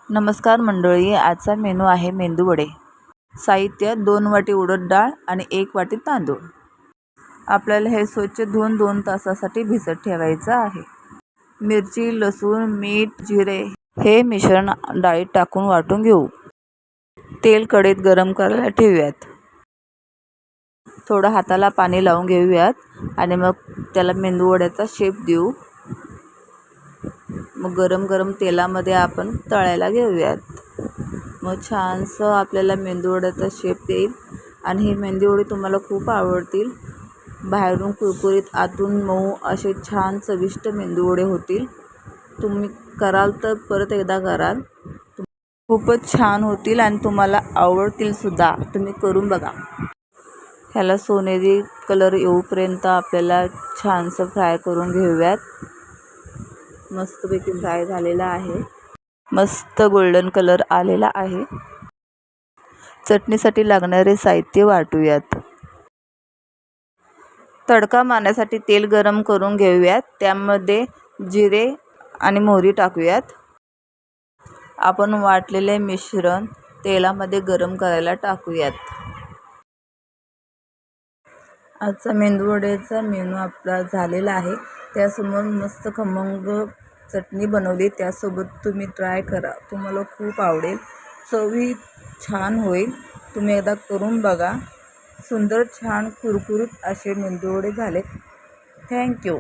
नमस्कार मंडळी, आजचा मेनू आहे मेंदू वडे. साहित्य 2 वाटी उडद डाळ आणि 1 वाटी तांदूळ. आपल्याला हे स्वच्छ धुवून 2 तासासाठी भिजत ठेवायचं आहे. मिरची, लसूण, मीठ, जिरे हे मिश्रण डाळीत टाकून वाटून घेऊ. तेल कढईत गरम करायला ठेवूयात. थोडं हाताला पाणी लावून घेऊयात आणि मग त्याला मेंदू वड्याचा शेप देऊ. मग गरम गरम तेलामध्ये आपण तळायला घेऊयात. मग छानसं आपल्याला मेंदूवड्याचा शेप येईल आणि हे मेंदूवडे तुम्हाला खूप आवडतील. बाहेरून कुरकुरीत, आतून मऊ असे छान चविष्ट मेंदूवडे होतील. तुम्ही कराल तर परत एकदा कराल. खूपच छान होतील आणि तुम्हाला आवडतील सुद्धा. तुम्ही करून बघा. ह्याला सोनेरी कलर येऊपर्यंत आपल्याला छानसं फ्राय करून घेऊयात. मस्तपैकी फ्राय झालेला आहे. मस्त गोल्डन कलर आलेला आहे. चटणीसाठी लागणारे साहित्य वाटूयात. तडका मारण्यासाठी तेल गरम करून घेऊयात. त्यामध्ये जिरे आणि मोहरी टाकूयात. आपण वाटलेले मिश्रण तेलामध्ये गरम करायला टाकूयात. आजचा मेंदूवड्याचा मेनू आपला झालेला आहे. त्यासमोर मस्त खमंग चटणी बनवली. त्यासोबत तुम्ही ट्राय करा. तुम्हाला खूप आवडेल. चवही छान होईल. तुम्ही एकदा करून बघा. सुंदर, छान, कुरकुरीत असे मेंदूवडे झाले. थँक्यू.